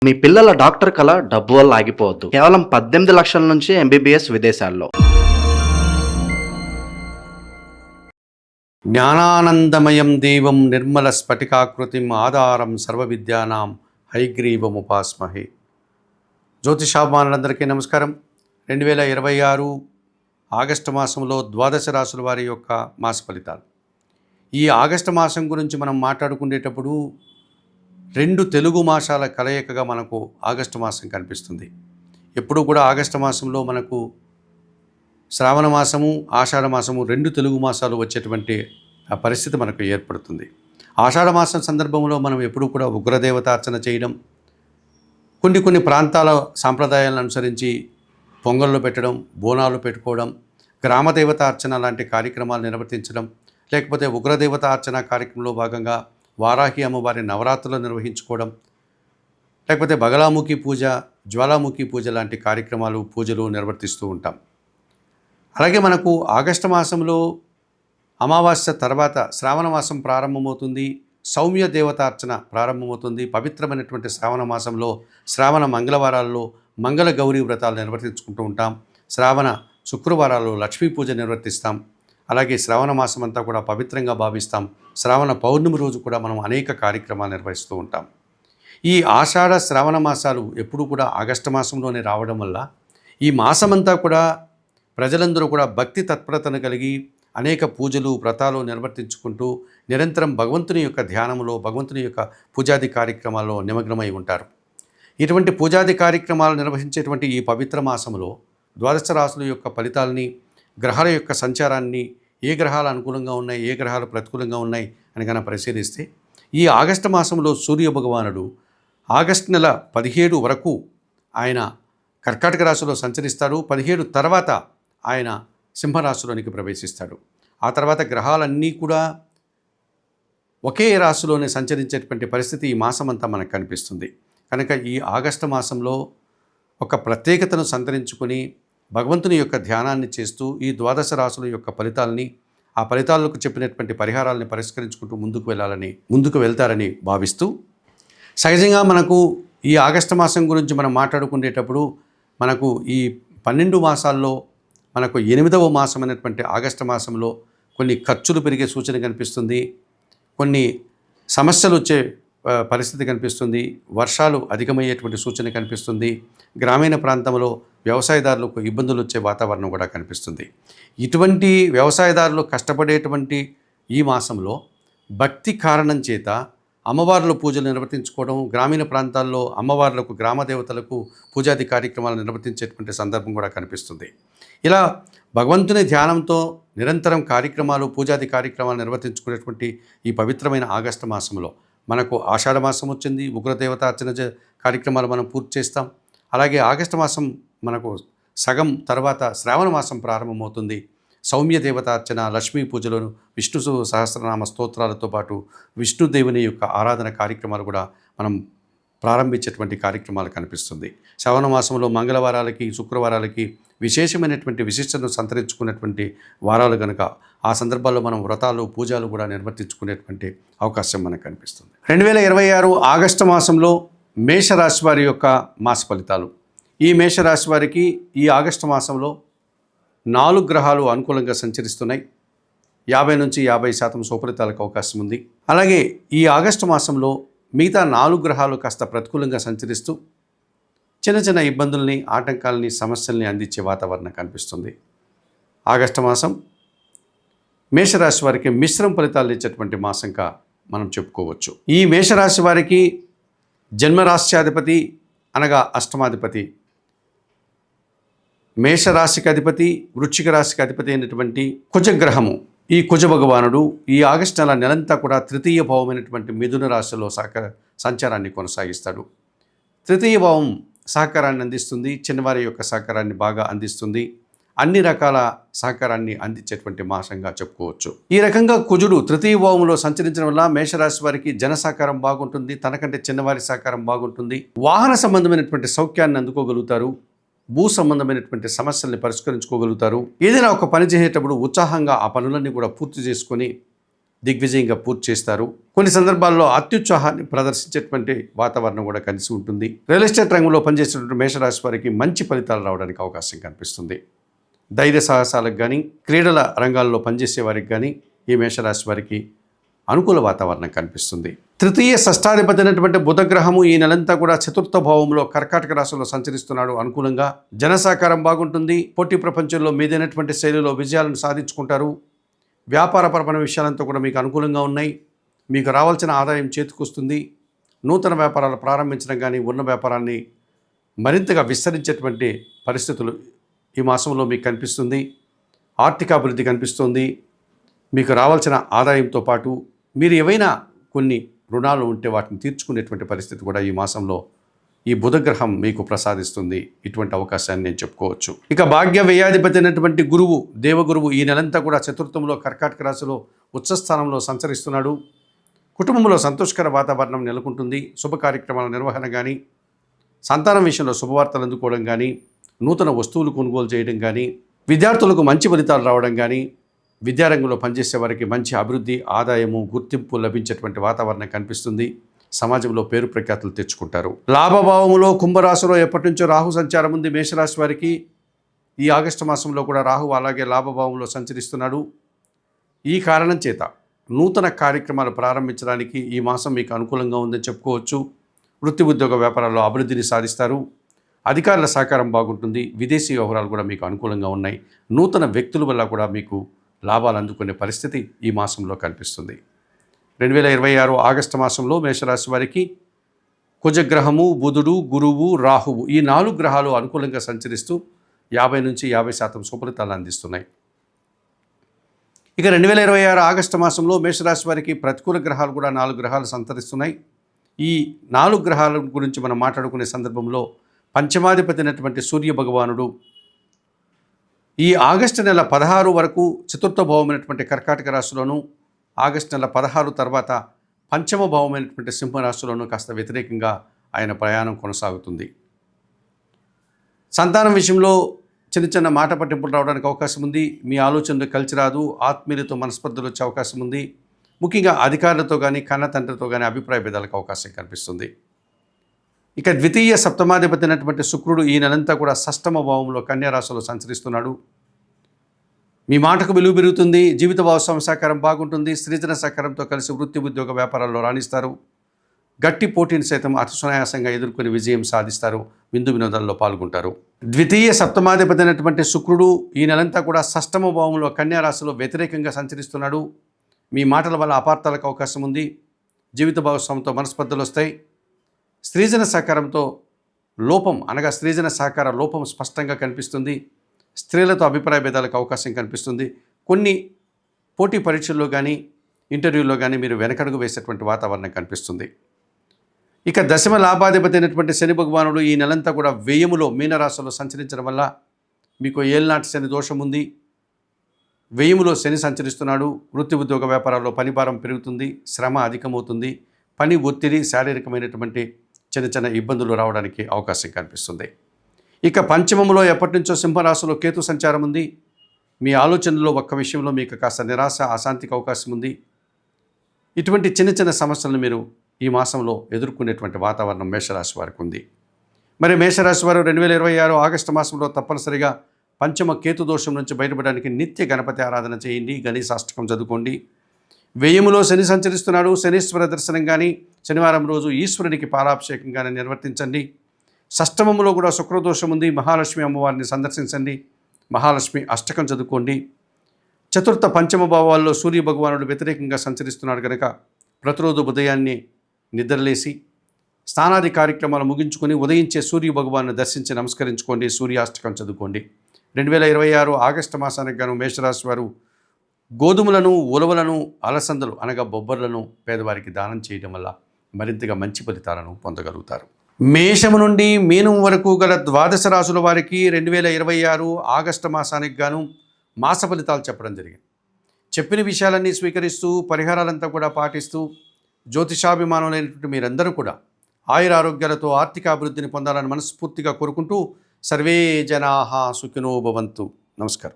మీ పిల్లల డాక్టర్ కల డబ్బు వల్ల ఆగిపోవద్దు. కేవలం 18 లక్షల నుంచి ఎంబీబీఎస్ విదేశాల్లో. జ్ఞానానందమయం దేవం నిర్మల స్ఫటికాకృతిం ఆధారం సర్వవిద్యానాం హైగ్రీవముపాస్మహే. జ్యోతిషాభిమానులందరికీ నమస్కారం. 2026 ఆగస్టు మాసంలో ద్వాదశ రాశుల వారి యొక్క మాస ఫలితాలు. ఈ ఆగస్టు మాసం గురించి మనం మాట్లాడుకునేటప్పుడు 2 తెలుగు మాసాల కలయికగా మనకు ఆగస్టు మాసం కనిపిస్తుంది. ఎప్పుడు కూడా ఆగస్టు మాసంలో మనకు శ్రావణ మాసము, ఆషాఢ మాసము 2 తెలుగు మాసాలు వచ్చేటువంటి పరిస్థితి మనకు ఏర్పడుతుంది. ఆషాఢ మాసం సందర్భంలో మనం ఎప్పుడు కూడా ఉగ్రదేవతార్చన చేయడం, కొన్ని ప్రాంతాల సాంప్రదాయాలను అనుసరించి పొంగళ్ళు పెట్టడం, బోనాలు పెట్టుకోవడం, గ్రామదేవతార్చన లాంటి కార్యక్రమాలు నిర్వర్తించడం, లేకపోతే ఉగ్రదేవతార్చన కార్యక్రమంలో భాగంగా వారాహి అమ్మవారి నవరాత్రులు నిర్వహించుకోవడం, లేకపోతే బగలాముఖి పూజ, జ్వాలాముఖి పూజ లాంటి కార్యక్రమాలు, పూజలు నిర్వర్తిస్తూ ఉంటాం. అలాగే మనకు ఆగస్టు మాసంలో అమావాస్య తర్వాత శ్రావణ మాసం ప్రారంభమవుతుంది. సౌమ్య దేవతార్చన ప్రారంభమవుతుంది. పవిత్రమైనటువంటి శ్రావణ మాసంలో శ్రావణ మంగళవారాల్లో మంగళ గౌరీ వ్రతాలు నిర్వర్తించుకుంటూ ఉంటాం. శ్రావణ శుక్రవారాల్లో లక్ష్మీ పూజ నిర్వర్తిస్తాం. అలాగే శ్రావణ మాసం అంతా కూడా పవిత్రంగా భావిస్తాం. శ్రావణ పౌర్ణమి రోజు కూడా మనం అనేక కార్యక్రమాలు నిర్వహిస్తూ ఉంటాం. ఈ ఆషాఢ శ్రావణ మాసాలు ఎప్పుడు కూడా ఆగస్టు మాసంలోనే రావడం వల్ల ఈ మాసమంతా కూడా ప్రజలందరూ కూడా భక్తి తత్పరతను కలిగి అనేక పూజలు, వ్రతాలు నిర్వర్తించుకుంటూ నిరంతరం భగవంతుని యొక్క ధ్యానంలో, భగవంతుని యొక్క పూజాది కార్యక్రమాల్లో నిమగ్నమై ఉంటారు. ఇటువంటి పూజాది కార్యక్రమాలు నిర్వహించేటువంటి ఈ పవిత్ర మాసంలో ద్వాదశ రాశుల యొక్క ఫలితాలని, గ్రహాల యొక్క సంచారాన్ని, ఏ గ్రహాలు అనుకూలంగా ఉన్నాయి, ఏ గ్రహాలు ప్రతికూలంగా ఉన్నాయి అని కనుక పరిశీలిస్తే ఈ ఆగస్టు మాసంలో సూర్య భగవానుడు ఆగస్టు నెల 17 వరకు ఆయన కర్కాటక రాశిలో సంచరిస్తాడు. 17 తర్వాత ఆయన సింహరాశిలోనికి ప్రవేశిస్తాడు. ఆ తర్వాత గ్రహాలన్నీ కూడా ఒకే రాశిలోనే సంచరించేటువంటి పరిస్థితి ఈ మాసమంతా మనకు కనిపిస్తుంది. కనుక ఈ ఆగస్టు మాసంలో ఒక ప్రత్యేకతను సంతరించుకొని భగవంతుని యొక్క ధ్యానాన్ని చేస్తూ ఈ ద్వాదశ రాశుల యొక్క ఫలితాలని, ఆ ఫలితాలకు చెప్పినటువంటి పరిహారాలని పరిష్కరించుకుంటూ ముందుకు వెళ్తారని భావిస్తూ, సహజంగా మనకు ఈ ఆగస్టు మాసం గురించి మనం మాట్లాడుకునేటప్పుడు మనకు ఈ 12 మాసాల్లో మనకు 8వ మాసం అనేటువంటి ఆగస్టు మాసంలో కొన్ని ఖర్చులు పెరిగే సూచన కనిపిస్తుంది. కొన్ని సమస్యలు వచ్చే పరిస్థితి కనిపిస్తుంది. వర్షాలు అధికమయ్యేటువంటి సూచన కనిపిస్తుంది. గ్రామీణ ప్రాంతంలో వ్యవసాయదారులకు ఇబ్బందులు వచ్చే వాతావరణం కూడా కనిపిస్తుంది. ఇటువంటి వ్యవసాయదారులు కష్టపడేటువంటి ఈ మాసంలో భక్తి కారణం చేత అమ్మవార్ల పూజలు నిర్వర్తించుకోవడం, గ్రామీణ ప్రాంతాల్లో అమ్మవార్లకు, గ్రామ దేవతలకు పూజాది కార్యక్రమాలు నిర్వర్తించేటువంటి సందర్భం కూడా కనిపిస్తుంది. ఇలా భగవంతుని ధ్యానంతో నిరంతరం కార్యక్రమాలు, పూజాది కార్యక్రమాలు నిర్వర్తించుకునేటువంటి ఈ పవిత్రమైన ఆగస్టు మాసంలో మనకు ఆషాఢ మాసం వచ్చింది. ఉగ్రదేవతార్చన కార్యక్రమాలు మనం పూర్తి చేస్తాం. అలాగే ఆగస్టు మాసం మనకు సగం తర్వాత శ్రావణ మాసం ప్రారంభమవుతుంది. సౌమ్య దేవతార్చన, లక్ష్మీ పూజలను, విష్ణు సహస్రనామ స్తోత్రాలతో పాటు విష్ణుదేవుని యొక్క ఆరాధన కార్యక్రమాలు కూడా మనం ప్రారంభించేటువంటి కార్యక్రమాలు కనిపిస్తుంది. శ్రావణ మాసంలో మంగళవారాలకి, శుక్రవారాలకి విశేషమైనటువంటి విశిష్టతను సంతరించుకునేటువంటి వారాలు కనుక ఆ సందర్భాల్లో మనం వ్రతాలు, పూజలు కూడా నిర్వర్తించుకునేటువంటి అవకాశం మనకు కనిపిస్తుంది. 2026 ఆగస్టు మాసంలో మేషరాశి వారి యొక్క మాస ఫలితాలు. ఈ మేషరాశి వారికి ఈ ఆగస్టు మాసంలో 4 గ్రహాలు అనుకూలంగా సంచరిస్తున్నాయి. 50 నుంచి 50% సుఫలితాలకు అవకాశం ఉంది. అలాగే ఈ ఆగస్టు మాసంలో మిగతా 4 గ్రహాలు కాస్త ప్రతికూలంగా సంచరిస్తూ చిన్న ఇబ్బందుల్ని, ఆటంకాలని, సమస్యల్ని అందించే వాతావరణం కనిపిస్తుంది. ఆగస్టు మాసం మేషరాశి వారికి మిశ్రమ ఫలితాలు ఇచ్చేటువంటి మాసంగా మనం చెప్పుకోవచ్చు. ఈ మేషరాశి వారికి జన్మరాశ్యాధిపతి అనగా అష్టమాధిపతి, మేషరాశికి అధిపతి, వృశ్చిక రాశికి అధిపతి అయినటువంటి కుజగ్రహము, ఈ కుజ భగవానుడు ఈ ఆగస్టు నెలంతా కూడా తృతీయ భావమైనటువంటి మిథున రాశిలో సంచారాన్ని కొనసాగిస్తాడు. తృతీయ భావం సహకారాన్ని అందిస్తుంది. చిన్నవారి యొక్క సహకారాన్ని బాగా అందిస్తుంది. అన్ని రకాల సహకారాన్ని అందించేటువంటి మాసంగా చెప్పుకోవచ్చు. ఈ రకంగా కుజుడు తృతీయ భావంలో సంచరించడం వల్ల మేషరాశి వారికి జన సహకారం బాగుంటుంది. తనకంటే చిన్నవారి సహకారం బాగుంటుంది. వాహన సంబంధమైనటువంటి సౌఖ్యాన్ని అందుకోగలుగుతారు. భూ సంబంధమైనటువంటి సమస్యల్ని పరిష్కరించుకోగలుగుతారు. ఏదైనా ఒక పని చేసేటప్పుడు ఉత్సాహంగా ఆ పనులన్నీ కూడా పూర్తి చేసుకొని దిగ్విజయంగా పూర్తి చేస్తారు. కొన్ని సందర్భాల్లో అత్యుత్సాహాన్ని ప్రదర్శించేటువంటి వాతావరణం కూడా కలిసి ఉంటుంది. రియల్ ఎస్టేట్ రంగంలో పనిచేసేటువంటి మేషరాశి వారికి మంచి ఫలితాలు రావడానికి అవకాశం కనిపిస్తుంది. ధైర్య సాహసాలకు కానీ, క్రీడల రంగాల్లో పనిచేసే వారికి కానీ ఈ మేషరాశి వారికి అనుకూల వాతావరణం కనిపిస్తుంది. తృతీయ షష్టాధిపతి అయినటువంటి బుధగ్రహము ఈ నెలంతా కూడా చతుర్థ భావంలో కర్కాటక రాశిలో సంచరిస్తున్నాడు. అనుకూలంగా జనసాకారం బాగుంటుంది. పోటీ ప్రపంచంలో మీదైనటువంటి శైలిలో విజయాలను సాధించుకుంటారు. వ్యాపారపరమైన విషయాలంతా కూడా మీకు అనుకూలంగా ఉన్నాయి. మీకు రావాల్సిన ఆదాయం చేతికొస్తుంది. నూతన వ్యాపారాలు ప్రారంభించడం కానీ, ఉన్న వ్యాపారాన్ని మరింతగా విస్తరించేటువంటి పరిస్థితులు ఈ మాసంలో మీకు కనిపిస్తుంది. ఆర్థికాభివృద్ధి కనిపిస్తుంది. మీకు రావాల్సిన ఆదాయంతో పాటు మీరు ఏవైనా కొన్ని రుణాలు ఉంటే వాటిని తీర్చుకునేటువంటి పరిస్థితి కూడా ఈ మాసంలో ఈ బుధగ్రహం మీకు ప్రసాదిస్తుంది. ఇటువంటి అవకాశాన్ని నేను చెప్పుకోవచ్చు. ఇక భాగ్య వ్యయాధిపతి అయినటువంటి గురువు, దేవగురువు ఈ నెలంతా కూడా చతుర్థంలో కర్కాటక రాశిలో ఉచ్చస్థానంలో సంచరిస్తున్నాడు. కుటుంబంలో సంతోషకర వాతావరణం నెలకొంటుంది. శుభ కార్యక్రమాల నిర్వహణ కానీ, సంతానం విషయంలో శుభవార్తలు అందుకోవడం కానీ, నూతన వస్తువులు కొనుగోలు చేయడం కానీ, విద్యార్థులకు మంచి ఫలితాలు రావడం కానీ, విద్యారంగంలో పనిచేసే వారికి మంచి అభివృద్ధి, ఆదాయము, గుర్తింపు లభించేటువంటి వాతావరణం కనిపిస్తుంది. సమాజంలో పేరు ప్రఖ్యాతులు తెచ్చుకుంటారు. లాభభావములో కుంభరాశిలో ఎప్పటి నుంచో రాహు సంచారం ఉంది. మేషరాశి వారికి ఈ ఆగస్టు మాసంలో కూడా రాహు అలాగే లాభభావంలో సంచరిస్తున్నాడు. ఈ కారణం చేత నూతన కార్యక్రమాలు ప్రారంభించడానికి ఈ మాసం మీకు అనుకూలంగా ఉందని చెప్పుకోవచ్చు. వృత్తి ఉద్యోగ వ్యాపారాల్లో అభివృద్ధిని సాధిస్తారు. అధికారుల సహకారం బాగుంటుంది. విదేశీ వ్యవహారాలు కూడా మీకు అనుకూలంగా ఉన్నాయి. నూతన వ్యక్తుల వల్ల కూడా మీకు లాభాలు అందుకునే పరిస్థితి ఈ మాసంలో కనిపిస్తుంది. 2026 ఆగస్టు మాసంలో మేషరాశి వారికి కుజగ్రహము, బుధుడు, గురువు, రాహువు ఈ 4 గ్రహాలు అనుకూలంగా సంచరిస్తూ 50 నుంచి 50% శుభఫలితాలు అందిస్తున్నాయి. ఇక 2026 ఆగస్టు మాసంలో మేషరాశి వారికి ప్రతికూల గ్రహాలు కూడా 4 గ్రహాలు సంతరిస్తున్నాయి. ఈ 4 గ్రహాల గురించి మనం మాట్లాడుకునే సందర్భంలో పంచమాధిపతి అయినటువంటి సూర్య భగవానుడు ఈ ఆగస్టు నెల 16 వరకు చతుర్థ భావమైనటువంటి కర్కాటక రాశిలోను, ఆగస్టు నెల 16 తర్వాత పంచమ భావమైనటువంటి సింహరాశిలోను కాస్త వ్యతిరేకంగా ఆయన ప్రయాణం కొనసాగుతుంది. సంతానం విషయంలో చిన్న చిన్న మాట పట్టింపులు రావడానికి అవకాశం ఉంది. మీ ఆలోచనలు కలిసి రాదు. ఆత్మీయులతో మనస్పర్ధలు వచ్చే అవకాశం ఉంది. ముఖ్యంగా అధికారులతో కానీ, కన్న తండ్రితో కానీ అభిప్రాయ భేదాలకు అవకాశం కనిపిస్తుంది. ఇక ద్వితీయ సప్తమాధిపతి అయినటువంటి శుక్రుడు ఈ నెలంతా కూడా షష్టమ భావంలో కన్యా రాశిలో సంచరిస్తున్నాడు. మీ మాటకు విలువ పెరుగుతుంది. జీవిత భాగస్వామి సహకారం బాగుంటుంది. స్త్రీజన సహకారంతో కలిసి వృత్తి ఉద్యోగ వ్యాపారాల్లో రాణిస్తారు. గట్టి పోటీని సైతం అతి సునాయాసంగా ఎదుర్కొని విజయం సాధిస్తారు. విందు వినోదాల్లో పాల్గొంటారు. ద్వితీయ సప్తమాధిపతి అయినటువంటి శుక్రుడు ఈ నెలంతా కూడా షష్టమ భావంలో కన్యా రాశిలో వ్యతిరేకంగా సంచరిస్తున్నాడు. మీ మాటల వల్ల అపార్థాలకు అవకాశం ఉంది. జీవిత భాగస్వామితో మనస్పర్ధలు వస్తాయి. స్త్రీజన సహకారంతో లోపం అనగా స్త్రీజన సహకార లోపం స్పష్టంగా కనిపిస్తుంది. స్త్రీలతో అభిప్రాయ భేదాలకు అవకాశం కనిపిస్తుంది. కొన్ని పోటీ పరీక్షల్లో కానీ, ఇంటర్వ్యూల్లో కానీ మీరు వెనకడుగు వేసేటువంటి వాతావరణం కనిపిస్తుంది. ఇక దశమ లాభాధిపతి అయినటువంటి శని భగవానుడు ఈ నెలంతా కూడా వ్యయములో మీనరాశిలో సంచరించడం వల్ల మీకు ఏళ్ళనాటి శని దోషం ఉంది. వ్యయములో శని సంచరిస్తున్నాడు. వృత్తి ఉద్యోగ వ్యాపారాల్లో పని భారం పెరుగుతుంది. శ్రమ అధికమవుతుంది. పని ఒత్తిడి, శారీరకమైనటువంటి చిన్న చిన్న ఇబ్బందులు రావడానికి అవకాశం కనిపిస్తుంది. ఇక పంచమములో ఎప్పటి నుంచో సింహరాశిలో కేతు సంచారం ఉంది. మీ ఆలోచనలో ఒక్క విషయంలో మీకు కాస్త నిరాశ, అశాంతికి అవకాశం ఉంది. ఇటువంటి చిన్న చిన్న సమస్యలను మీరు ఈ మాసంలో ఎదుర్కొనేటువంటి వాతావరణం మేషరాశి వారికి ఉంది. మరి మేషరాశి వారు 2026 ఆగస్టు మాసంలో తప్పనిసరిగా పంచమ కేతు దోషం నుంచి బయటపడడానికి నిత్య గణపతి ఆరాధన చేయండి. గణేశాష్టకం చదువుకోండి. వ్యయములో శని సంచరిస్తున్నాడు. శనీశ్వర దర్శనం కానీ, శనివారం రోజు ఈశ్వరునికి పాలాభిషేకం కానీ నిర్వర్తించండి. షష్టమములో కూడా శుక్రదోషం ఉంది. మహాలక్ష్మి అమ్మవారిని సందర్శించండి. మహాలక్ష్మి అష్టకం చదువుకోండి. చతుర్థ పంచమ భావాల్లో సూర్య భగవానుడు వ్యతిరేకంగా సంచరిస్తున్నాడు కనుక ప్రతిరోజు ఉదయాన్నే నిద్రలేసి స్నానాది కార్యక్రమాలు ముగించుకొని ఉదయించే సూర్య భగవాన్ని దర్శించి నమస్కరించుకోండి. సూర్యాష్టకం చదువుకోండి. 2026 ఆగస్టు మాసానికి గాను మేషరాశి వారు గోధుమలను, ఉలవలను, అలసందలు అనగా బొబ్బర్లను పేదవారికి దానం చేయడం వల్ల మరింతగా మంచి ఫలితాలను పొందగలుగుతారు. మేషము నుండి మీనం వరకు గల ద్వాదశ రాశుల వారికి 2026 ఆగస్టు మాసానికి గాను మాస ఫలితాలు చెప్పడం జరిగింది. చెప్పిన విషయాలన్నీ స్వీకరిస్తూ పరిహారాలంతా కూడా పాటిస్తూ జ్యోతిషాభిమానులైనటువంటి మీరందరూ కూడా ఆయురారోగ్యాలతో ఆర్థిక అభివృద్ధిని పొందాలని మనస్ఫూర్తిగా కోరుకుంటూ సర్వే జనాః సుఖినో భవంతు. నమస్కారం.